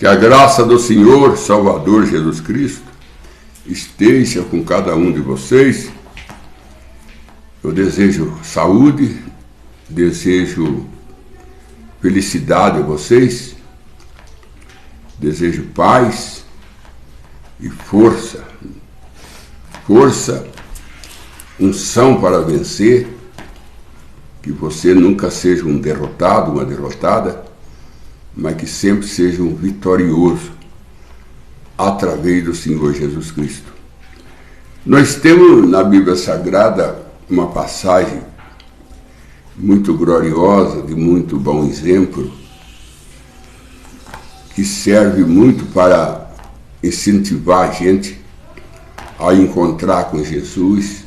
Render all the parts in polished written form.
Que a graça do Senhor Salvador Jesus Cristo esteja com cada um de vocês. Eu desejo saúde, desejo felicidade a vocês, desejo paz e força. Força, unção para vencer, que você nunca seja um derrotado, uma derrotada, mas que sempre seja um vitorioso através do Senhor Jesus Cristo. Nós temos na Bíblia Sagrada uma passagem muito gloriosa, de muito bom exemplo, que serve muito para incentivar a gente a encontrar com Jesus.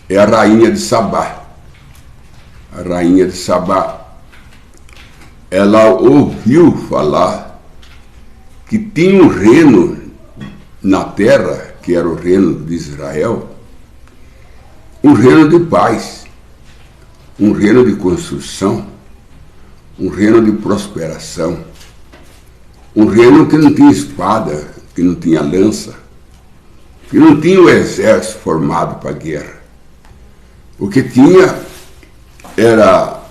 É a rainha de Sabá. A rainha de Sabá, ela ouviu falar que tinha um reino na terra, que era o reino de Israel, um reino de paz, um reino de construção, um reino de prosperação, um reino que não tinha espada, que não tinha lança, que não tinha o exército formado para a guerra. O que tinha era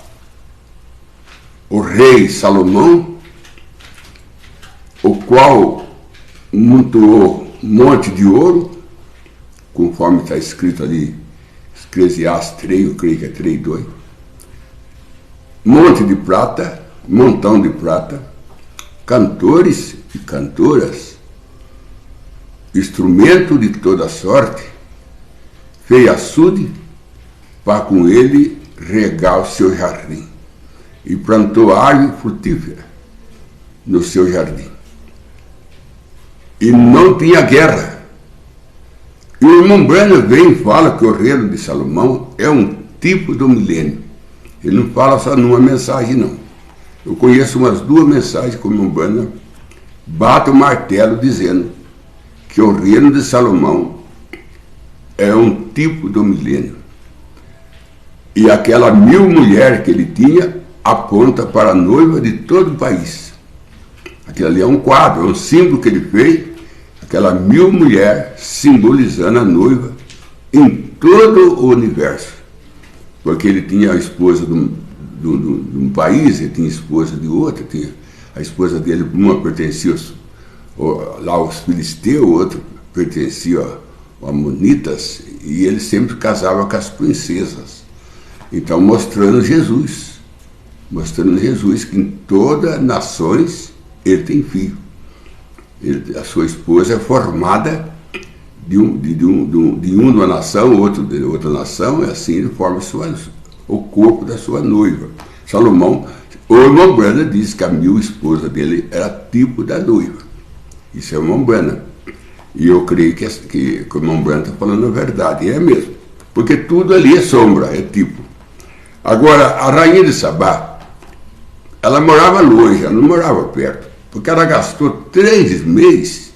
o rei Salomão, o qual montou um monte de ouro, conforme está escrito ali, Eclesiastes 3, eu creio que é 3:2, monte de prata, montão de prata, cantores e cantoras, instrumento de toda sorte, fez açude para com ele regar o seu jardim, e plantou árvore frutífera no seu jardim. E não tinha guerra. E o irmão Branham vem e fala que o reino de Salomão é um tipo do milênio. Ele não fala só numa mensagem, não. Eu conheço umas 2 mensagens que o irmão Branham bate o martelo dizendo que o reino de Salomão é um tipo do milênio. E aquela 1000 mulheres que ele tinha aponta para a noiva de todo o país. Aquilo ali é um quadro, é um símbolo que ele fez, aquela 1000 mulheres simbolizando a noiva em todo o universo. Porque ele tinha a esposa de um país, ele tinha a esposa de outro, tinha a esposa dele, uma pertencia lá aos filisteus, outra pertencia aos amonitas, e ele sempre casava com as princesas. Então, mostrando Jesus que em todas as nações ele tem filho. A sua esposa é formada de uma nação, outro de outra nação, e assim forma o corpo da sua noiva. Salomão, o irmão Branham diz que a 1000 esposa dele era tipo da noiva. Isso é o irmão Branham. E eu creio que o irmão Branham está falando a verdade, e é mesmo. Porque tudo ali é sombra, é tipo. Agora, a rainha de Sabá, ela morava longe, ela não morava perto, porque ela gastou 3 meses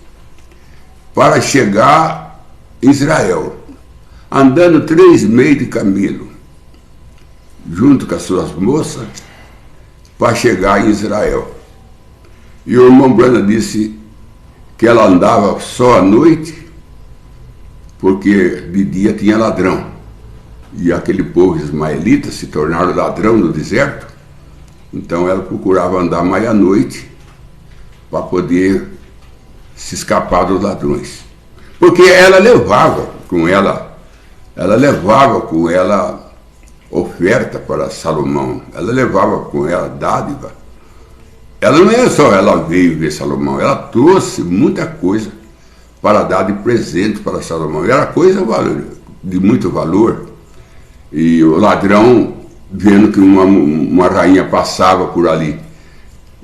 para chegar em Israel, andando 3 meses de camelo, junto com as suas moças, para chegar em Israel. E o irmão Branham disse que ela andava só à noite, porque de dia tinha ladrão. E aquele povo ismaelita se tornaram ladrão no deserto, então ela procurava andar mais à noite para poder se escapar dos ladrões. Porque ela levava com ela oferta para Salomão, ela levava com ela dádiva. Ela não é só ela veio ver Salomão, ela trouxe muita coisa para dar de presente para Salomão. Era coisa de muito valor. E o ladrão, vendo que uma rainha passava por ali,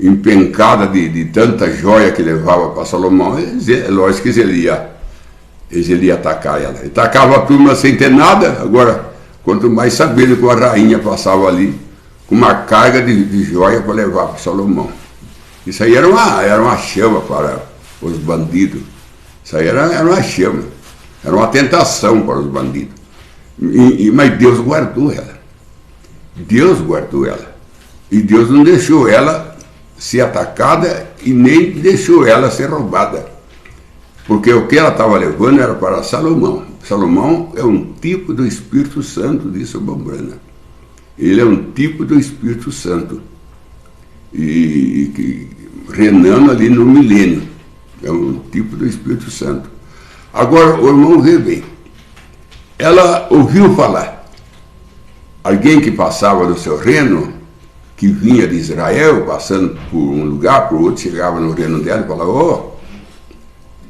empencada de tanta joia que levava para Salomão, é lógico que ele ia atacar ela. Ele atacava a turma sem ter nada. Agora, quanto mais sabendo que uma rainha passava ali com uma carga de joia para levar para Salomão. Isso aí era uma chama para os bandidos. Isso aí era uma chama, era uma tentação para os bandidos. Mas Deus guardou ela. Deus guardou ela. E Deus não deixou ela ser atacada e nem deixou ela ser roubada. Porque o que ela estava levando era para Salomão. Salomão é um tipo do Espírito Santo, disse o Bombrana. Ele é um tipo do Espírito Santo. E reinando ali no milênio. É um tipo do Espírito Santo. Agora, o irmão vê bem. Ela ouviu falar. Alguém que passava no seu reino, que vinha de Israel, passando por um lugar, por outro, chegava no reino dela e falava: ó,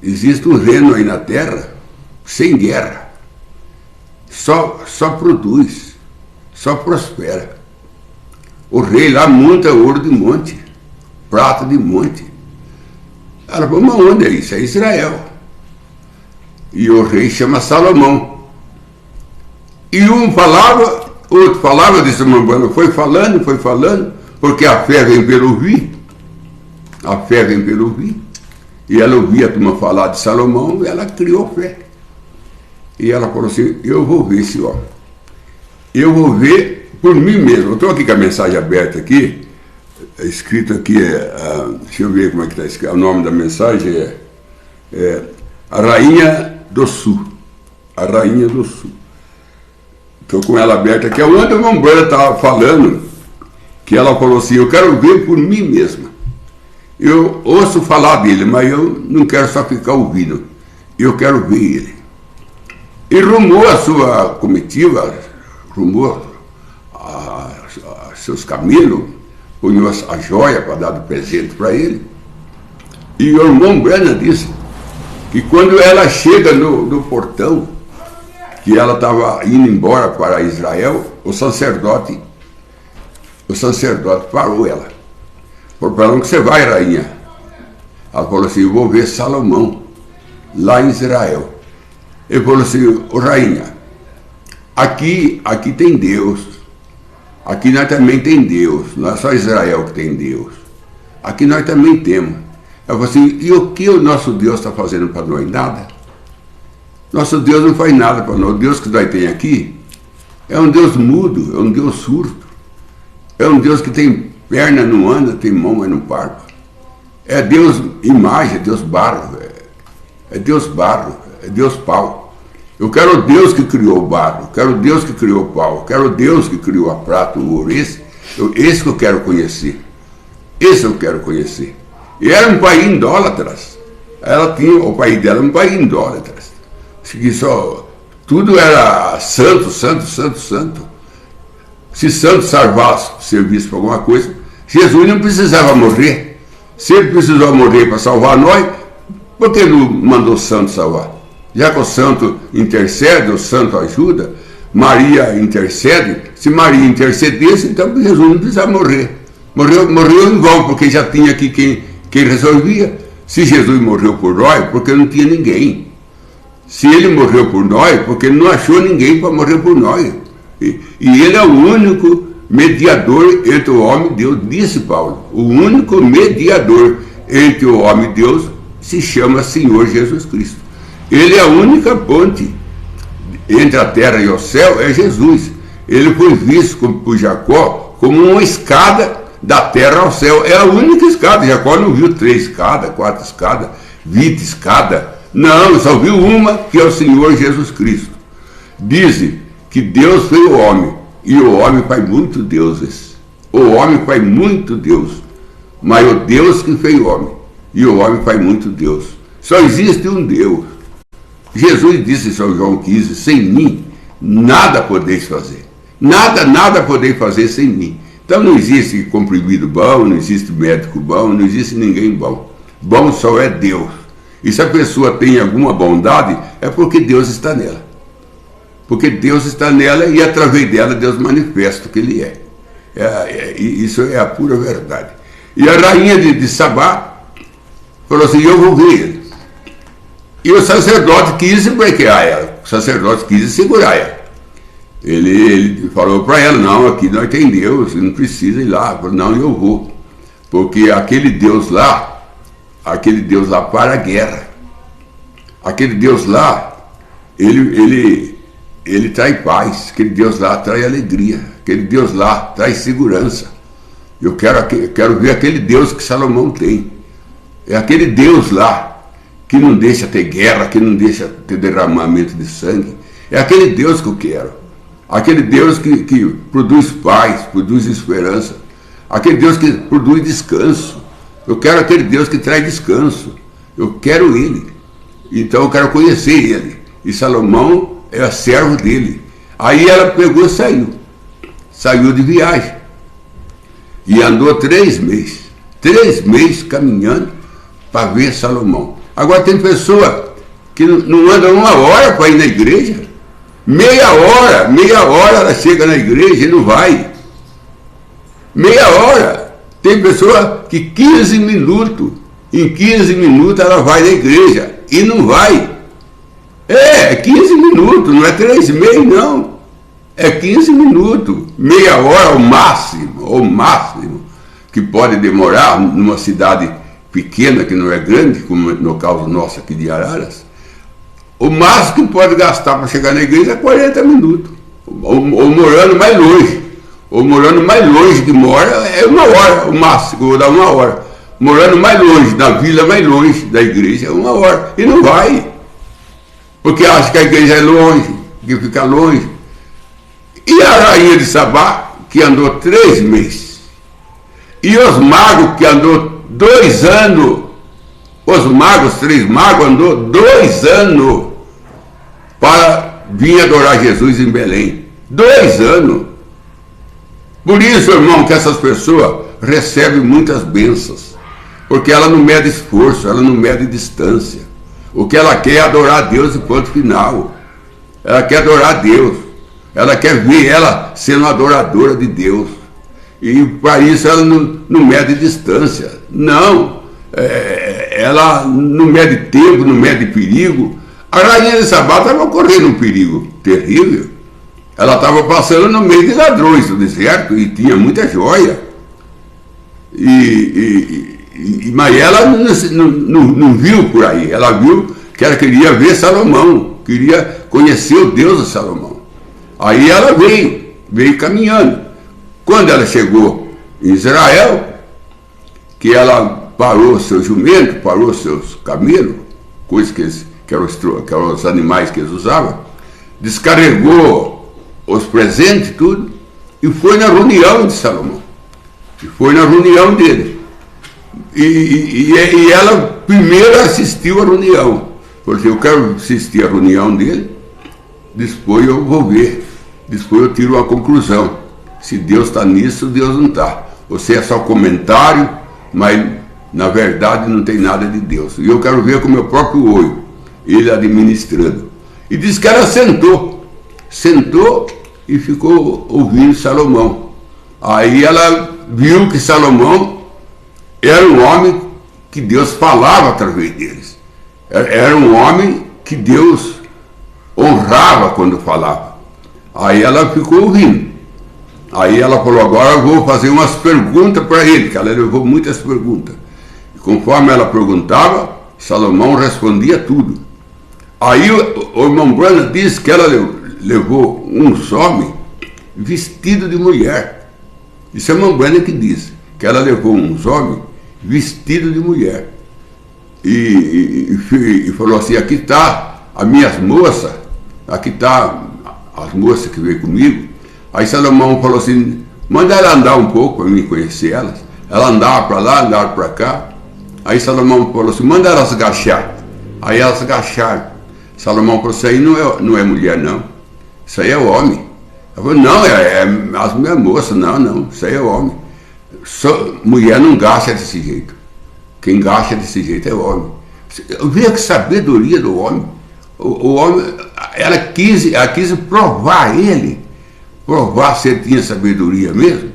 existe um reino aí na terra, sem guerra. Só produz, só prospera. O rei lá monta ouro de monte, prata de monte. Ela falou: mas onde é isso? É Israel. E o rei chama Salomão. E um falava, outro falava, disse o Mambana, foi falando, porque a fé vem pelo ouvir. A fé vem pelo ouvir. E ela ouvia a turma falar de Salomão, e ela criou fé. E ela falou assim: eu vou ver esse homem. Eu vou ver por mim mesmo. Eu estou aqui com a mensagem aberta aqui, escrito aqui, deixa eu ver como é que está escrito. O nome da mensagem é A Rainha do Sul. A Rainha do Sul. Estou com ela aberta aqui. Onde a Mambana estava falando, que ela falou assim: eu quero ver por mim mesma. Eu ouço falar dele, mas eu não quero só ficar ouvindo. Eu quero ver ele. E rumou a sua comitiva, rumou seus camelos, punhou a joia para dar de presente para ele. E o irmão Brana disse que quando ela chega no portão, que ela estava indo embora para Israel, o sacerdote parou ela. Falou: para onde você vai, rainha? Ela falou assim: eu vou ver Salomão, lá em Israel. Ele falou assim: ô rainha, aqui tem Deus. Aqui nós também tem Deus. Não é só Israel que tem Deus. Aqui nós também temos. Ela falou assim: e o que o nosso Deus está fazendo para nós? Nada. Nosso Deus não faz nada para nós. O Deus que nós temos aqui é um Deus mudo, é um Deus surdo. É um Deus que tem perna, não anda, tem mão, mas não parla. É Deus imagem, é Deus barro. É Deus barro, é Deus pau. Eu quero o Deus que criou o barro, quero o Deus que criou o pau, quero o Deus que criou a prata, o ouro. Esse que eu quero conhecer. Esse eu quero conhecer. E era um país idólatras. Ela tinha, o país dela era um país idólatras. Que só, tudo era santo, santo, santo, santo. Se santo servisse para alguma coisa, Jesus não precisava morrer. Se ele precisou morrer para salvar nós, por que não mandou o santo salvar? Já que o santo intercede, o santo ajuda, Maria intercede. Se Maria intercedesse, então Jesus não precisava morrer. Morreu em vão, porque já tinha aqui quem resolvia. Se Jesus morreu por nós, porque não tinha ninguém. Se ele morreu por nós, porque não achou ninguém para morrer por nós. E ele é o único mediador entre o homem e Deus, disse Paulo. O único mediador entre o homem e Deus se chama Senhor Jesus Cristo. Ele é a única ponte entre a terra e o céu, é Jesus. Ele foi visto por Jacó como uma escada da terra ao céu. É a única escada. Jacó não viu 3 escadas, 4 escadas, 20 escadas. Não, só viu uma, que é o Senhor Jesus Cristo. Dizem que Deus fez o homem, e o homem faz muito deuses. O homem faz muito Deus, mas o Deus que fez o homem, e o homem faz muito Deus. Só existe um Deus. Jesus disse em São João 15, sem mim, nada podeis fazer. Nada podeis fazer sem mim. Então não existe comprimido bom, não existe médico bom, não existe ninguém bom. Bom só é Deus. E se a pessoa tem alguma bondade, é porque Deus está nela. Porque Deus está nela e através dela Deus manifesta o que Ele é. Isso é a pura verdade. E a rainha de Sabá falou assim: eu vou ver ele. E o sacerdote quis bloquear ela. O sacerdote quis segurar ela. Ele falou para ela: não, aqui nós tem Deus, não precisa ir lá. Falou: não, eu vou. Porque aquele Deus lá para a guerra. Aquele Deus lá, ele traz paz. Aquele Deus lá traz alegria. Aquele Deus lá traz segurança. Eu quero ver aquele Deus que Salomão tem. É aquele Deus lá que não deixa ter guerra, que não deixa ter derramamento de sangue. É aquele Deus que eu quero. Aquele Deus que produz paz, produz esperança. Aquele Deus que produz descanso. Eu quero aquele Deus que traz descanso. Eu quero Ele. Então eu quero conhecer Ele. E Salomão é servo dele. Aí ela pegou e saiu. Saiu de viagem. E andou 3 meses. 3 meses caminhando para ver Salomão. Agora tem pessoa que não anda 1 hora para ir na igreja. Meia hora ela chega na igreja e não vai. Meia hora. Tem pessoa que 15 minutos, em 15 minutos ela vai na igreja e não vai. É 15 minutos, não é 3 meses não. É 15 minutos, meia hora ao máximo, que pode demorar numa cidade pequena, que não é grande, como no caso nosso aqui de Araras. O máximo que pode gastar para chegar na igreja é 40 minutos. Ou morando mais longe. Ou morando mais longe que mora, é 1 hora, o máximo, vou dar 1 hora. Morando mais longe, na vila mais longe da igreja, é 1 hora. E não vai. Porque acha que a igreja é longe, que fica longe. E a rainha de Sabá, que andou 3 meses. E os magos, que andou 2 anos. Os magos, 3 magos, andou 2 anos para vir adorar Jesus em Belém. 2 anos. Por isso, irmão, que essas pessoas recebem muitas bênçãos. Porque ela não mede esforço, ela não mede distância. O que ela quer é adorar a Deus e ponto final. Ela quer adorar a Deus. Ela quer ver ela sendo uma adoradora de Deus. E para isso ela não mede distância. Não. Ela não mede tempo, não mede perigo. A rainha de Sabá estava correndo um perigo terrível. Ela estava passando no meio de ladrões do deserto e tinha muita joia. Mas ela não viu por aí. Ela viu que ela queria ver Salomão, queria conhecer o Deus de Salomão. Aí ela veio caminhando. Quando ela chegou em Israel, que ela parou seu jumento, parou seus camelos, coisas que eram os animais que eles usavam, descarregou os presentes, tudo, e foi na reunião de Salomão. E foi na reunião dele. E ela primeiro assistiu à reunião. Porque eu quero assistir à reunião dele, depois eu vou ver. Depois eu tiro uma conclusão. Se Deus está nisso, Deus não está. Você é só comentário, mas na verdade não tem nada de Deus. E eu quero ver com o meu próprio olho, ele administrando. E diz que ela sentou e ficou ouvindo Salomão. Aí ela viu que Salomão era um homem que Deus falava através deles. Era um homem que Deus honrava quando falava. Aí ela ficou ouvindo. Aí ela falou, agora eu vou fazer umas perguntas para ele, que ela levou muitas perguntas. E conforme ela perguntava, Salomão respondia tudo. Aí o irmão Branham disse que ela levou uns homens vestidos de mulher. Isso é o irmão Branham que disse, que ela levou uns homens vestidos de mulher. E falou assim, aqui está as minhas moças, aqui está as moças que veio comigo. Aí Salomão falou assim, manda ela andar um pouco para mim conhecer elas. Ela andava para lá, andava para cá. Aí Salomão falou assim, manda elas agachar. Aí elas agacharam. Salomão falou, isso aí não é mulher não, isso aí é homem. Ela falou, não, as minhas moças, não, isso aí é homem. Mulher não gacha desse jeito. Quem gacha desse jeito é homem. Veja que sabedoria do homem. O homem, ela quis provar provar se ele tinha sabedoria mesmo,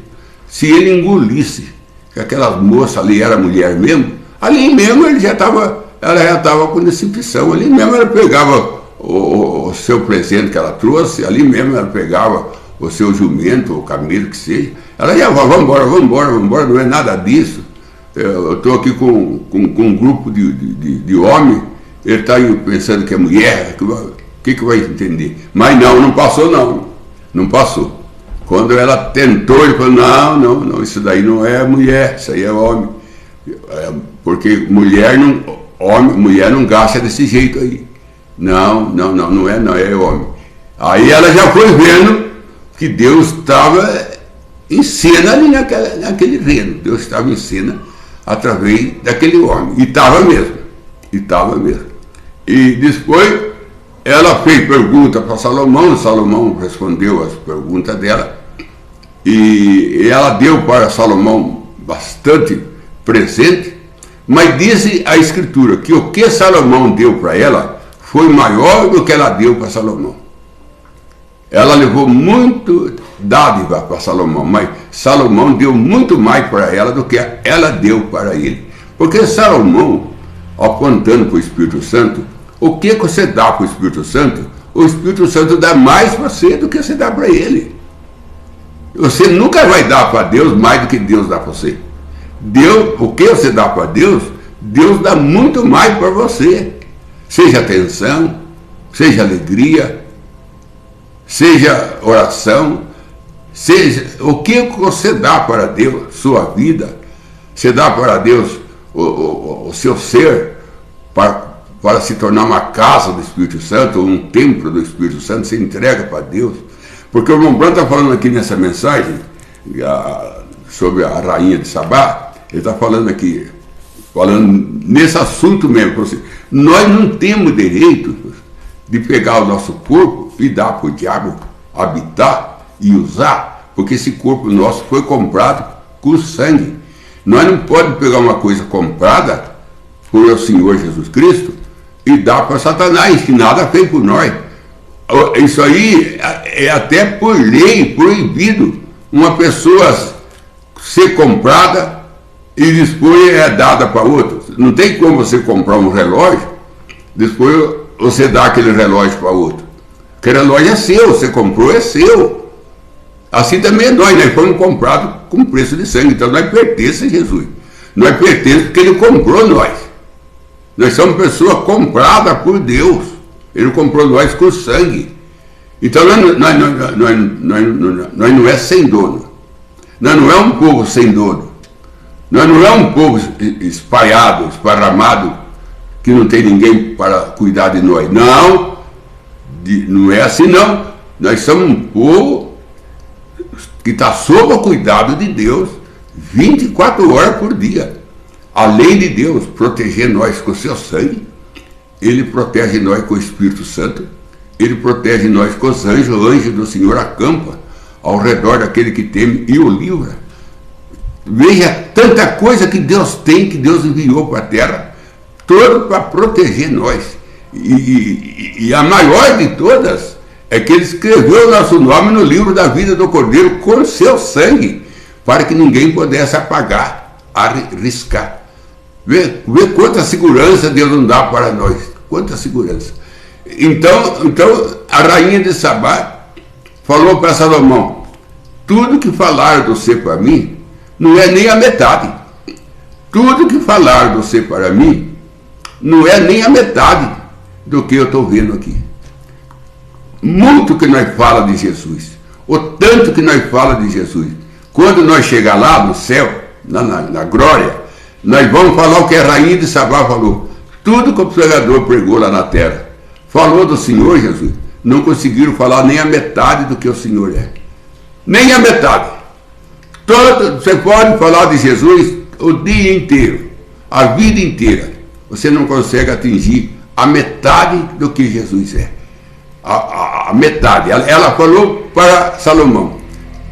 se ele engolisse que aquelas moças ali era mulher mesmo, ali mesmo ela já estava com decepção, ali mesmo ela pegava o seu presente que ela trouxe, ali mesmo ela pegava o seu jumento, o camelo que seja, ela já vamos embora, não é nada disso. Eu estou aqui com um grupo de homens, ele está pensando que é mulher, o que vai entender? Mas não passou não. Não passou. Quando ela tentou, ele falou, não, isso daí não é mulher, isso aí é homem. Porque mulher não gasta desse jeito aí. Não é homem. Aí ela já foi vendo que Deus estava em cena ali naquele reino. Deus estava em cena através daquele homem. E estava mesmo. E depois ela fez pergunta para Salomão respondeu as perguntas dela. E ela deu para Salomão bastante presente, mas diz a Escritura que o que Salomão deu para ela foi maior do que ela deu para Salomão. Ela levou muito dádiva para Salomão, mas Salomão deu muito mais para ela do que ela deu para ele. Porque Salomão, apontando para o Espírito Santo, o que você dá para o Espírito Santo dá mais para você do que você dá para ele. Você nunca vai dar para Deus mais do que Deus dá para você. O que você dá para Deus, Deus dá muito mais para você. Seja atenção, seja alegria, seja oração, seja o que você dá para Deus, sua vida, você dá para Deus o seu ser para se tornar uma casa do Espírito Santo, um templo do Espírito Santo, você entrega para Deus. Porque o irmão Branco está falando aqui nessa mensagem sobre a rainha de Sabá, ele está falando aqui, falando nesse assunto mesmo. Nós não temos direito de pegar o nosso corpo e dar para o diabo habitar e usar, porque esse corpo nosso foi comprado com sangue. Nós não podemos pegar uma coisa comprada por o Senhor Jesus Cristo e dar para Satanás, que nada fez por nós. Isso aí é até por lei proibido uma pessoa ser comprada e depois é dada para outro. Não tem como você comprar um relógio, depois você dá aquele relógio para outro. Aquele relógio é seu, você comprou, é seu. Assim também nós fomos comprados com preço de sangue, então nós pertencemos a Jesus. Nós pertencemos porque Ele comprou nós. Nós somos pessoas compradas por Deus. Ele comprou nós com sangue. Então nós não é sem dono. Nós não é um povo sem dono. Nós não é um povo espalhado, esparramado, que não tem ninguém para cuidar de nós. Não é assim não. Nós somos um povo que está sob o cuidado de Deus 24 horas por dia. Além de Deus proteger nós com o seu sangue, Ele protege nós com o Espírito Santo, Ele protege nós com os anjos, o anjo do Senhor acampa ao redor daquele que teme e o livra. Veja tanta coisa que Deus tem, que Deus enviou para a terra, todo para proteger nós. E a maior de todas é que Ele escreveu o nosso nome no livro da vida do Cordeiro com seu sangue, para que ninguém pudesse apagar, arriscar. Vê quanta segurança Deus não dá para nós. Quanta segurança. Então a rainha de Sabá falou para Salomão: tudo que falaram de você para mim não é nem a metade. Tudo que falaram de você para mim não é nem a metade do que eu estou vendo aqui. Muito que nós falamos de Jesus, o tanto que nós falamos de Jesus. Quando nós chegar lá no céu, na glória, nós vamos falar o que a rainha de Sabá falou. Tudo que o pregador pregou lá na terra, falou do Senhor Jesus, não conseguiram falar nem a metade do que o Senhor é. Nem a metade. Você pode falar de Jesus o dia inteiro, a vida inteira. Você não consegue atingir a metade do que Jesus é. A metade. Ela falou para Salomão: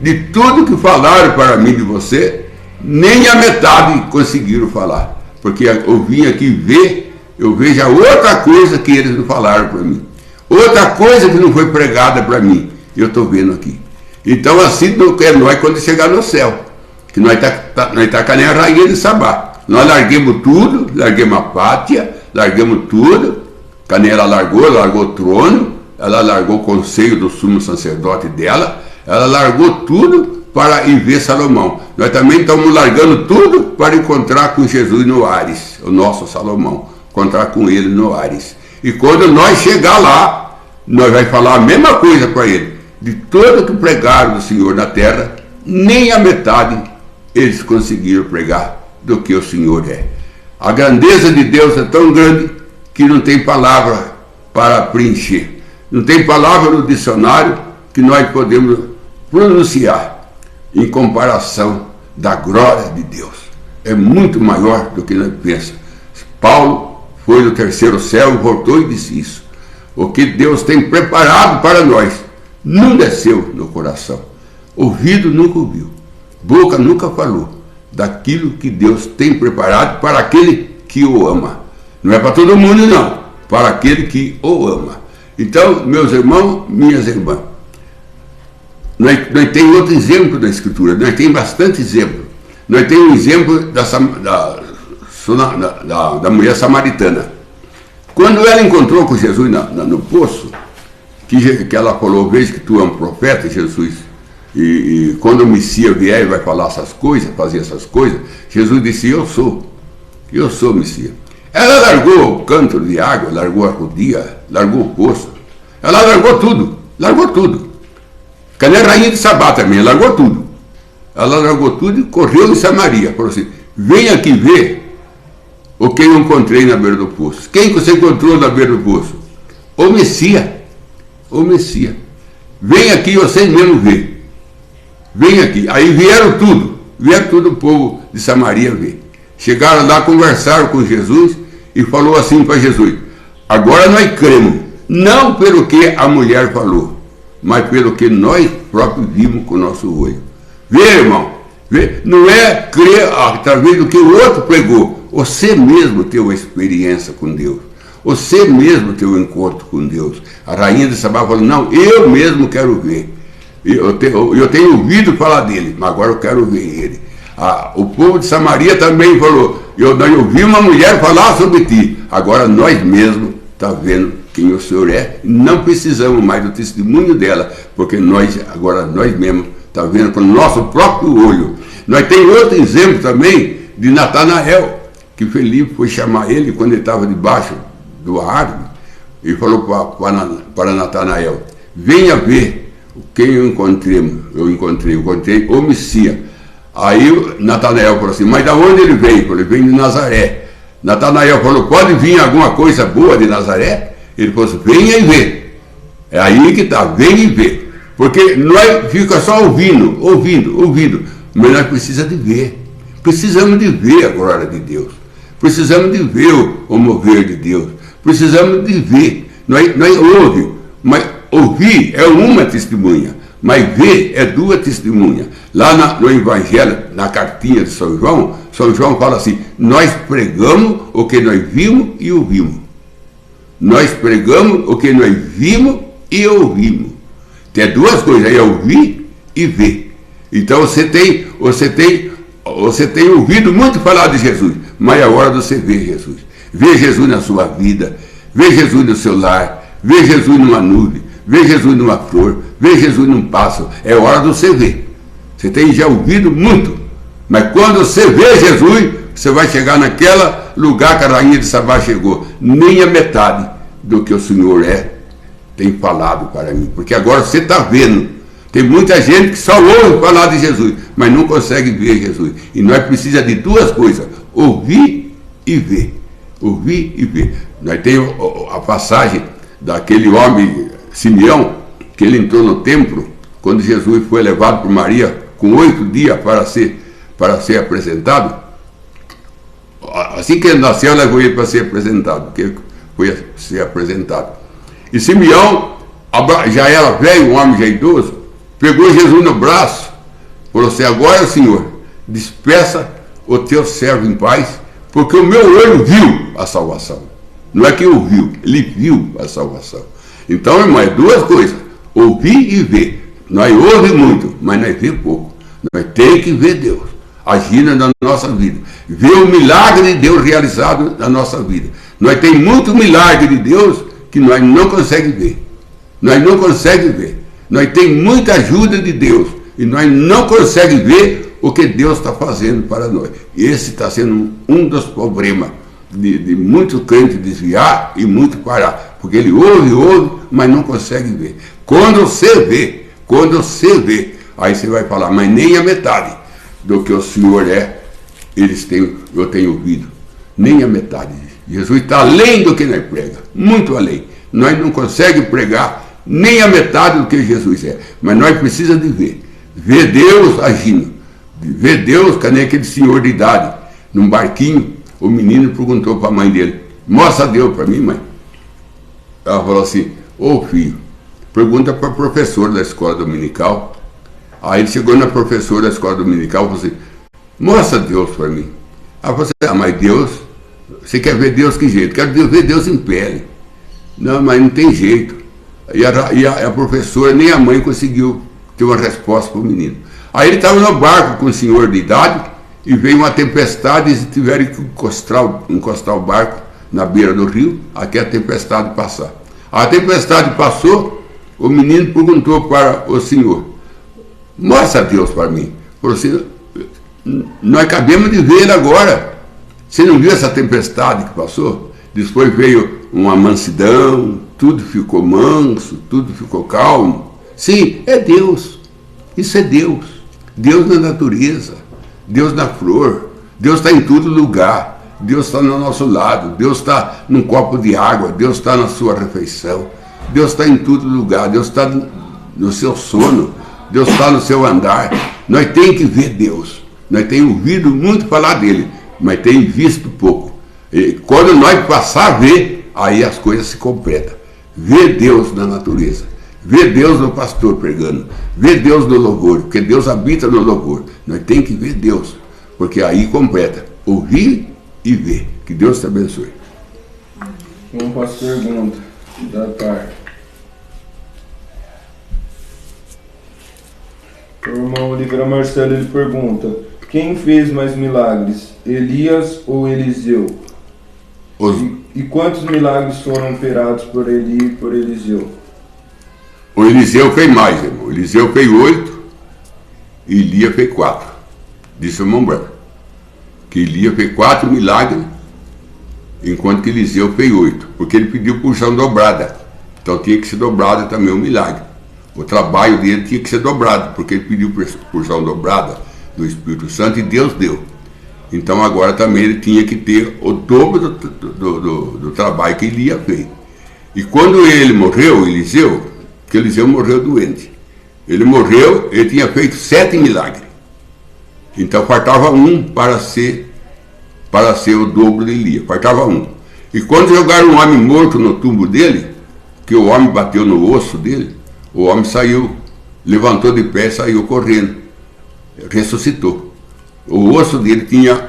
de tudo que falaram para mim de você, nem a metade conseguiram falar. Porque eu vim aqui ver, eu vejo a outra coisa que eles não falaram para mim. Outra coisa que não foi pregada para mim, eu estou vendo aqui. Então assim é nós quando chegar no céu. Que nós tá com a rainha de Sabá. Nós larguemos tudo, larguemos a pátria, larguemos tudo. Ela largou o trono, ela largou o conselho do sumo sacerdote dela, ela largou tudo para ir ver Salomão. Nós também estamos largando tudo para encontrar com Jesus no Ares, o nosso Salomão, encontrar com ele no Ares. E quando nós chegar lá, nós vamos falar a mesma coisa para ele. de todo o que pregaram do Senhor na terra, nem a metade eles conseguiram pregar do que o Senhor é. A grandeza de Deus é tão grande que não tem palavra para preencher. Não tem palavra no dicionário que nós podemos pronunciar em comparação da glória de Deus. É muito maior do que nós pensamos. Paulo foi no terceiro céu e voltou e disse isso. O que Deus tem preparado para nós não desceu no coração. Ouvido nunca ouviu, boca nunca falou daquilo que Deus tem preparado para aquele que o ama. Não é para todo mundo, não, para aquele que o ama. Então, meus irmãos, minhas irmãs, nós temos outro exemplo da Escritura, nós temos bastante exemplo. Nós temos um exemplo da mulher samaritana. Quando ela encontrou com Jesus no poço, que ela falou: veja que tu é um profeta, Jesus, e quando o Messias vier e vai falar essas coisas, fazer essas coisas, Jesus disse: eu sou o Messias. Ela largou o cântaro de água, largou a rodia, largou o poço, ela largou tudo. Cadê a rainha de Sabá também? Largou tudo. Ela largou tudo e correu em Samaria. Falou assim: vem aqui ver o que eu encontrei na beira do poço. Quem você encontrou na beira do poço? O Messias. O Messias. Vem aqui vocês mesmo ver. Vem aqui. Aí vieram tudo o povo de Samaria ver. Chegaram lá, conversaram com Jesus e falou assim para Jesus: agora nós cremos, não pelo que a mulher falou, mas pelo que nós próprios vimos com o nosso olho. Vê, irmão, vê, não é crer através do que o outro pregou. Você mesmo tem uma experiência com Deus. Você mesmo tem um encontro com Deus. A rainha de Sabá falou: não, eu mesmo quero ver. Eu tenho ouvido falar dele, mas agora eu quero ver ele. O povo de Samaria também falou: nós ouvimos uma mulher falar sobre ti. Agora nós mesmos estamos vendo quem o Senhor é. Não precisamos mais do testemunho dela, porque agora nós mesmos estamos vendo com o nosso próprio olho. Nós temos outro exemplo também de Natanael, que Felipe foi chamar ele quando ele estava debaixo do árvore e falou para Natanael: venha ver quem eu encontrei o Messias. Aí Natanael falou assim: mas de onde ele veio? Ele vem de Nazaré. Natanael falou: pode vir alguma coisa boa de Nazaré? Ele falou assim: venha e vê. É aí que está, venha e vê. Porque nós fica só ouvindo, mas nós precisamos de ver. Precisamos de ver a glória de Deus. Precisamos de ver o mover de Deus. Precisamos de ver. Nós ouvimos, mas ouvir é uma testemunha, mas ver é duas testemunhas. Lá no Evangelho, na cartinha de São João fala assim: nós pregamos o que nós vimos e ouvimos. Nós pregamos o que nós vimos e ouvimos. Tem duas coisas, é ouvir e ver. Então você tem ouvido muito falar de Jesus, mas é hora de você ver Jesus. Ver Jesus na sua vida, ver Jesus no seu lar, ver Jesus numa nuvem, ver Jesus numa flor, ver Jesus num pássaro. É hora de você ver. Você tem já ouvido muito, mas quando você vê Jesus, você vai chegar naquele lugar que a rainha de Sabá chegou. Nem a metade do que o Senhor tem falado para mim, porque agora você está vendo. Tem muita gente que só ouve falar de Jesus, mas não consegue ver Jesus. E nós precisamos de duas coisas: ouvir e ver. Ouvir e ver. Nós temos a passagem daquele homem Simeão, que ele entrou no templo quando Jesus foi levado por Maria com 8 dias para ser apresentado. Assim que ele nasceu, ela levou ele para ser apresentado, porque foi ser apresentado. E Simeão já era velho, um homem já idoso, pegou Jesus no braço, falou assim: agora, Senhor, despeça o teu servo em paz, porque o meu olho viu a salvação. Não é que ouviu, ele viu a salvação. Então, irmão, é duas coisas: ouvir e ver. Nós ouvimos muito, mas nós vemos pouco. Nós temos que ver Deus agindo na nossa vida, ver o milagre de Deus realizado na nossa vida. Nós temos muito milagre de Deus que nós não conseguimos ver. Nós não conseguimos ver. Nós temos muita ajuda de Deus e nós não conseguimos ver o que Deus está fazendo para nós. Esse está sendo um dos problemas de muito crente desviar e muito parar, porque ele ouve, mas não consegue ver. Quando você vê, Quando você vê, aí você vai falar, mas nem a metade do que o Senhor é, eu tenho ouvido. Nem a metade. Jesus está além do que nós prega, muito além. Nós não conseguimos pregar nem a metade do que Jesus é, mas nós precisamos de ver Deus agindo, ver Deus, que nem aquele senhor de idade, num barquinho. O menino perguntou para a mãe dele, mostra Deus para mim, mãe. Ela falou assim, ô filho, pergunta para a professora da escola dominical. Aí ele chegou na professora da escola dominical e falou assim, mostra Deus para mim. Ela falou assim, mas Deus, você quer ver Deus que jeito? Quero ver Deus em pele. Não, mas não tem jeito. E a professora, nem a mãe conseguiu ter uma resposta para o menino. Aí ele estava no barco com o senhor de idade e veio uma tempestade e tiveram que encostar o barco na beira do rio até a tempestade passar. A tempestade passou, o menino perguntou para o senhor, mostra Deus para mim. Falou assim, nós acabamos de ver ele agora. Você não viu essa tempestade que passou? Depois veio uma mansidão, tudo ficou manso, tudo ficou calmo. Sim, é Deus. Isso é Deus. Deus na natureza, Deus na flor, Deus está em todo lugar. Deus está no nosso lado, Deus está num copo de água, Deus está na sua refeição, Deus está em todo lugar, Deus está no seu sono, Deus está no seu andar. Nós temos que ver Deus. Nós temos ouvido muito falar dele, mas temos visto pouco. E quando nós passar a ver, aí as coisas se completam. Ver Deus na natureza, ver Deus no pastor pregando, ver Deus no louvor, porque Deus habita no louvor. Nós temos que ver Deus, porque aí completa. Ouvir e ver. Que Deus te abençoe. Vamos para as perguntas da tarde. O irmão Oliveira Marcelo, ele pergunta, quem fez mais milagres, Elias ou Eliseu? E quantos milagres foram operados por Eli e por Eliseu? O Eliseu fez mais, irmão. O Eliseu fez 8 e Elias fez 4. Disse o irmão Branco. Que Elias fez 4 milagres, enquanto que Eliseu fez 8. Porque ele pediu porção dobrada. Então tinha que ser dobrada também o milagre. O trabalho dele tinha que ser dobrado, porque ele pediu porção dobrada do Espírito Santo e Deus deu. Então agora também ele tinha que ter o dobro do trabalho que Elias fez. E quando ele morreu, Eliseu, porque Eliseu morreu doente, ele morreu, ele tinha feito 7 milagres. Então faltava um para ser o dobro de Elias, faltava um. E quando jogaram um homem morto no túmulo dele, que o homem bateu no osso dele, o homem saiu, levantou de pé e saiu correndo, ressuscitou. O osso dele tinha,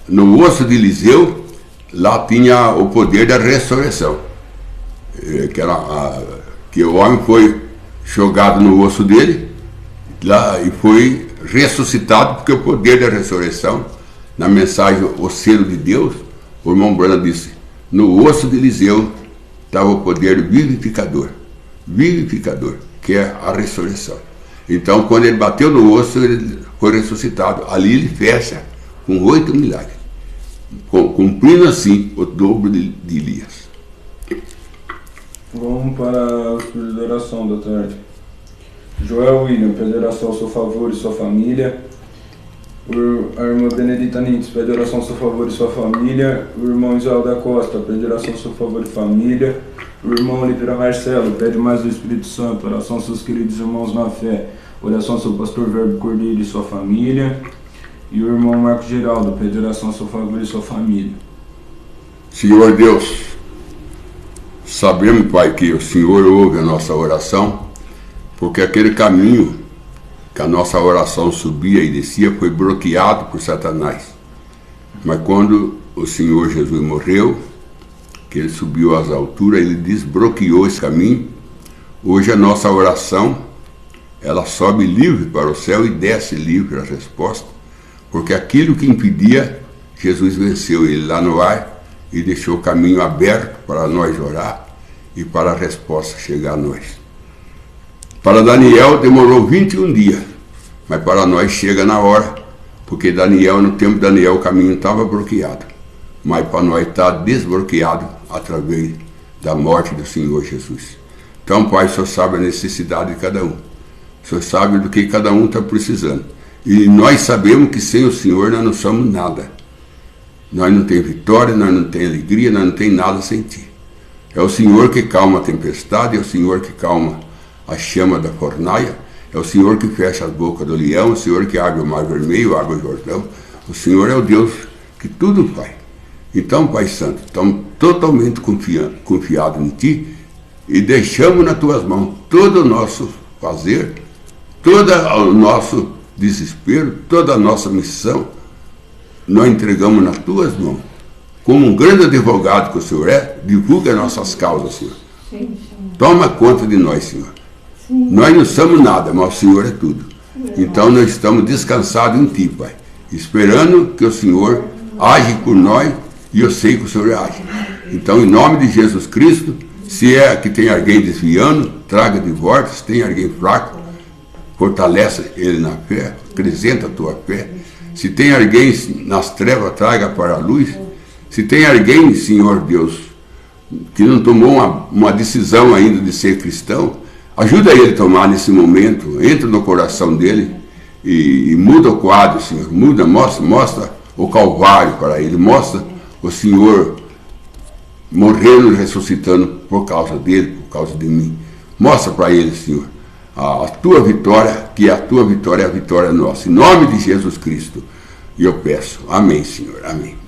no osso de Eliseu, lá tinha o poder da ressurreição. Que o homem foi jogado no osso dele lá, e foi ressuscitado, porque o poder da ressurreição, na mensagem O Selo de Deus, o irmão Branham disse, no osso de Eliseu estava o poder vivificador, que é a ressurreição. Então, quando ele bateu no osso, ele foi ressuscitado. Ali ele fecha com 8 milagres, cumprindo assim o dobro de Elias. Vamos para os pedidos de oração da tarde. Joel William, pede oração ao seu favor e sua família. A irmã Benedita Nintes, pede oração ao seu favor e sua família. O irmão Israel da Costa, pede oração ao seu favor e família. O irmão Oliveira Marcelo, pede mais do Espírito Santo, oração aos seus queridos irmãos na fé. Oração ao seu pastor Verbo Cordeiro e sua família. E o irmão Marcos Geraldo, pede oração ao seu favor e sua família. Senhor Deus, sabemos, Pai, que o Senhor ouve a nossa oração, porque aquele caminho que a nossa oração subia e descia foi bloqueado por Satanás. Mas quando o Senhor Jesus morreu, que ele subiu às alturas, ele desbloqueou esse caminho. Hoje a nossa oração, ela sobe livre para o céu e desce livre a resposta, porque aquilo que impedia, Jesus venceu ele lá no ar e deixou o caminho aberto para nós orar e para a resposta chegar a nós. Para Daniel demorou 21 dias, mas para nós chega na hora, porque Daniel, no tempo de Daniel, o caminho estava bloqueado, mas para nós está desbloqueado através da morte do Senhor Jesus. Então, Pai, só sabe a necessidade de cada um. O Senhor sabe do que cada um está precisando. E nós sabemos que sem o Senhor nós não somos nada. Nós não temos vitória, nós não temos alegria, nós não temos nada sem Ti. É o Senhor que calma a tempestade, é o Senhor que calma a chama da fornalha, é o Senhor que fecha as bocas do leão, é o Senhor que abre o mar vermelho, abre o Jordão. O Senhor é o Deus que tudo faz. Então, Pai Santo, estamos totalmente confiados em Ti e deixamos nas Tuas mãos todo o nosso fazer, todo o nosso desespero, toda a nossa missão, nós entregamos nas Tuas mãos. Como um grande advogado que o Senhor é, divulga nossas causas, Senhor. Sim. Toma conta de nós, Senhor. Sim. Nós não somos nada, mas o Senhor é tudo. Então nós estamos descansados em Ti, Pai, esperando que o Senhor age por nós, e eu sei que o Senhor age. Então, em nome de Jesus Cristo, se é que tem alguém desviando, traga de volta. Se tem alguém fraco, fortalece ele na fé, acrescenta a tua fé. Se tem alguém nas trevas, traga para a luz. Se tem alguém, Senhor Deus, que não tomou uma decisão ainda de ser cristão, ajuda ele a tomar nesse momento, entra no coração dele e muda o quadro, Senhor. Muda, mostra o Calvário para ele, mostra o Senhor morrendo e ressuscitando por causa dele, por causa de mim. Mostra para ele, Senhor, a tua vitória, que a tua vitória é a vitória nossa. Em nome de Jesus Cristo, eu peço. Amém, Senhor. Amém.